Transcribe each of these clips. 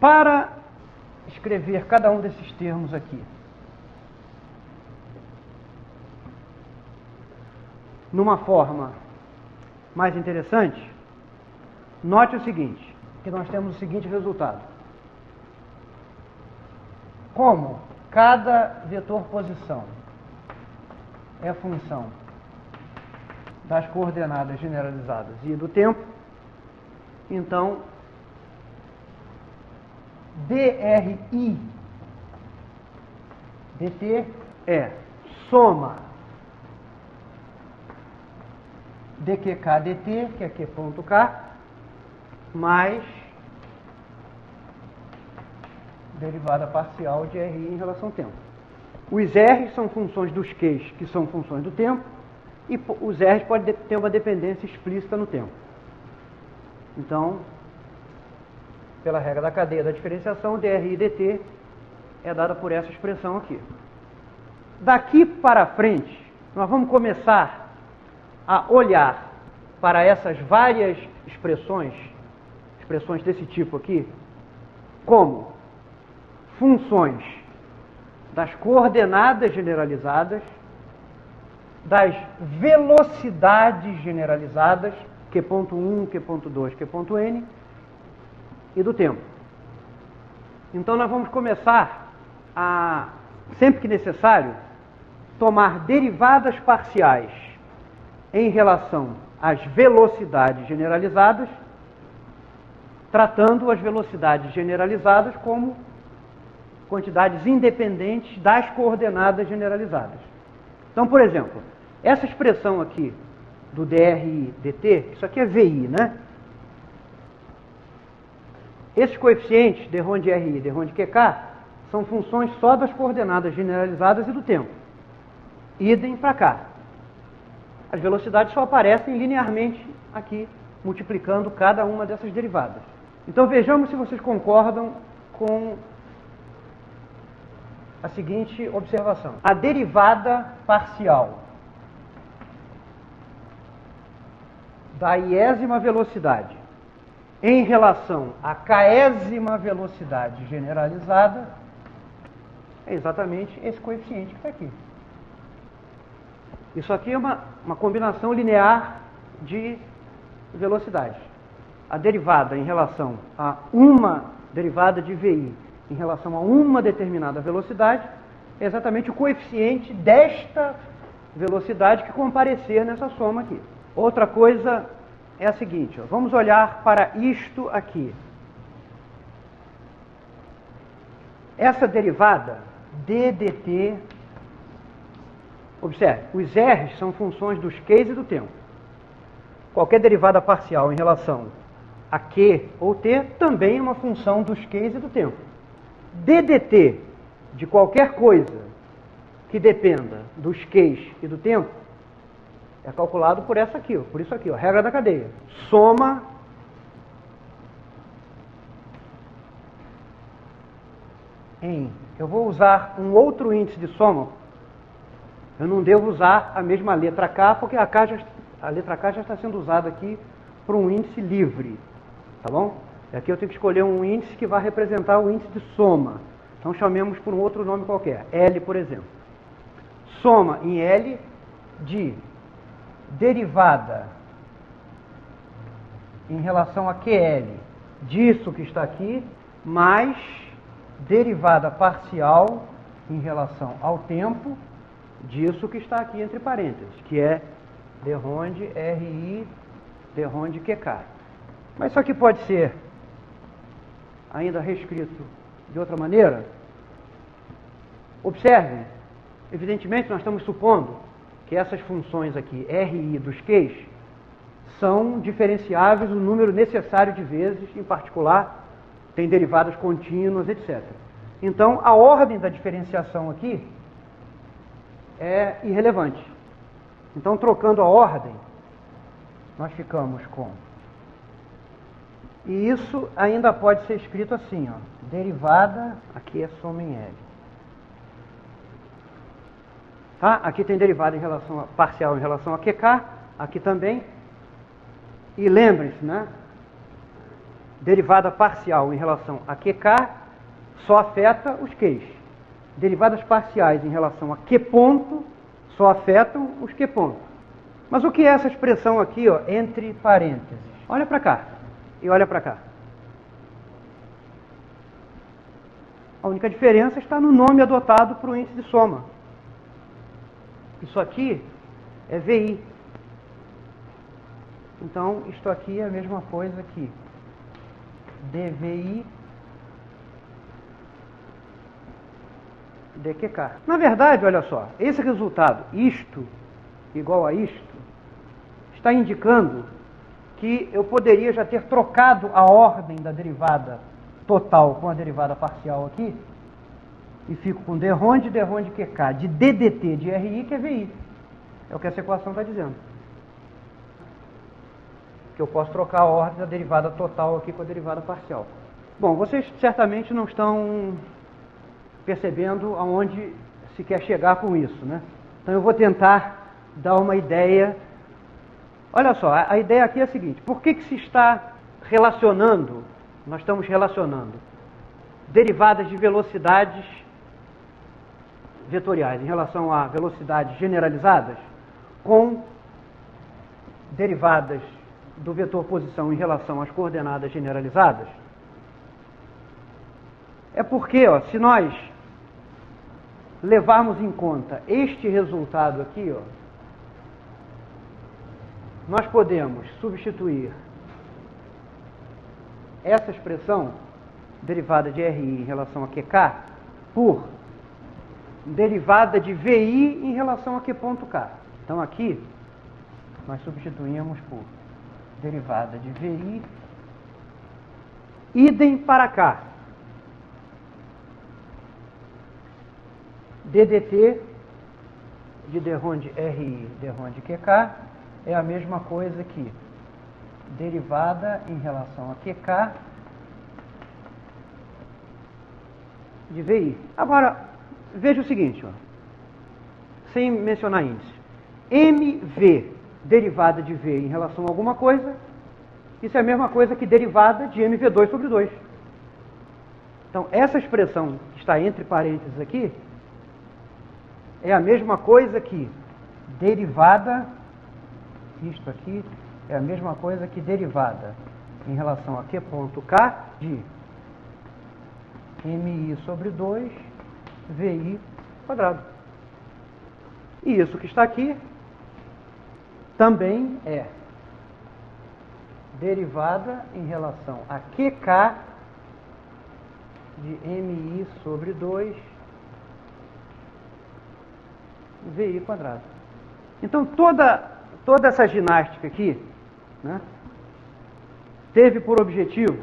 Para escrever cada um desses termos aqui numa forma mais interessante, note o seguinte, que nós temos o seguinte resultado. Como cada vetor posição é função das coordenadas generalizadas e do tempo, então DRI dt é soma dQk dt, que é Q ponto K, mais derivada parcial de RI em relação ao tempo. Os R são funções dos Qs, que são funções do tempo, e os R podem ter uma dependência explícita no tempo. Então, pela regra da cadeia da diferenciação, DRI dt é dada por essa expressão aqui. Daqui para frente, nós vamos começar a olhar para essas várias expressões desse tipo aqui, como funções das coordenadas generalizadas, das velocidades generalizadas, Q.1, Q.2, Q.n, e do tempo. Então nós vamos começar a, sempre que necessário, tomar derivadas parciais em relação às velocidades generalizadas, tratando as velocidades generalizadas como quantidades independentes das coordenadas generalizadas. Então, por exemplo, essa expressão aqui do DRI dt, isso aqui é VI, né? Esses coeficientes, d de RI e d de QK, são funções só das coordenadas generalizadas e do tempo. Idem para cá. As velocidades só aparecem linearmente aqui, multiplicando cada uma dessas derivadas. Então vejamos se vocês concordam com a seguinte observação. A derivada parcial da iésima velocidade em relação à késima velocidade generalizada é exatamente esse coeficiente que está aqui. Isso aqui é uma combinação linear de velocidades. A derivada em relação a uma derivada de VI em relação a uma determinada velocidade é exatamente o coeficiente desta velocidade que comparecer nessa soma aqui. Outra coisa é a seguinte, ó, vamos olhar para isto aqui. Essa derivada ddt, observe, os R's são funções dos Qs e do tempo. Qualquer derivada parcial em relação a Q ou T também é uma função dos Qs e do tempo. ddt de qualquer coisa que dependa dos Qs e do tempo é calculado por essa aqui, ó, por isso aqui, ó, regra da cadeia. Soma em... Eu vou usar um outro índice de soma. Eu não devo usar a mesma letra K, porque a letra K já está sendo usada aqui por um índice livre. Tá bom? E aqui eu tenho que escolher um índice que vai representar o índice de soma. Então chamemos por um outro nome qualquer. L, por exemplo. Soma em L de derivada em relação a QL disso que está aqui, mais derivada parcial em relação ao tempo disso que está aqui entre parênteses, que é d ronde RI, d ronde QK. Mas isso aqui pode ser ainda reescrito de outra maneira. Observe, evidentemente nós estamos supondo que essas funções aqui, RI dos Qs, são diferenciáveis o número necessário de vezes, em particular, tem derivadas contínuas, etc. Então, a ordem da diferenciação aqui é irrelevante. Então, trocando a ordem, nós ficamos com... E isso ainda pode ser escrito assim, ó, derivada, aqui é soma em L. Tá? Aqui tem derivada em relação a, parcial em relação a QK, aqui também. E lembre-se, né? derivada parcial em relação a QK só afeta os Qs. Derivadas parciais em relação a Q ponto só afetam os Q ponto. Mas o que é essa expressão aqui, ó, entre parênteses? Olha para cá e olha para cá. A única diferença está no nome adotado para o índice de soma. Isso aqui é VI. Então, isto aqui é a mesma coisa que DVI dQK. Na verdade, olha só, esse resultado, isto igual a isto, está indicando que eu poderia já ter trocado a ordem da derivada total com a derivada parcial aqui, e fico com d ronde QK de DDT de RI, que é VI. É o que essa equação está dizendo. Que eu posso trocar a ordem da derivada total aqui com a derivada parcial. Bom, vocês certamente não estão percebendo aonde se quer chegar com isso, né? Então eu vou tentar dar uma ideia. Olha só, a ideia aqui é a seguinte: por que se está relacionando, nós estamos relacionando derivadas de velocidades vetoriais em relação a velocidades generalizadas com derivadas do vetor posição em relação às coordenadas generalizadas? É porque, ó, se nós levarmos em conta este resultado aqui, ó, nós podemos substituir essa expressão, derivada de RI em relação a QK, por derivada de VI em relação a Q ponto K. Então aqui, nós substituímos por derivada de VI, idem para cá. DDT de d ronde RI, d ronde QK, é a mesma coisa que derivada em relação a QK de VI. Agora, veja o seguinte, ó, sem mencionar índice. MV derivada de V em relação a alguma coisa, isso é a mesma coisa que derivada de MV2 sobre 2. Então, essa expressão que está entre parênteses aqui é a mesma coisa que derivada, isto aqui é a mesma coisa que derivada em relação a Q ponto K de MI sobre 2 VI quadrado. E isso que está aqui também é derivada em relação a QK de MI sobre 2 VI quadrado. Então, toda essa ginástica aqui, né, teve por objetivo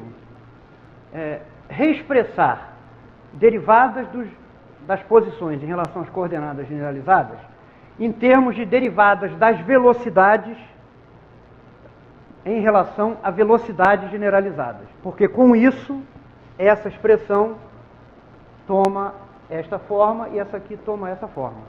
reexpressar derivadas das posições em relação às coordenadas generalizadas em termos de derivadas das velocidades em relação a velocidades generalizadas. Porque com isso, essa expressão toma esta forma e essa aqui toma essa forma.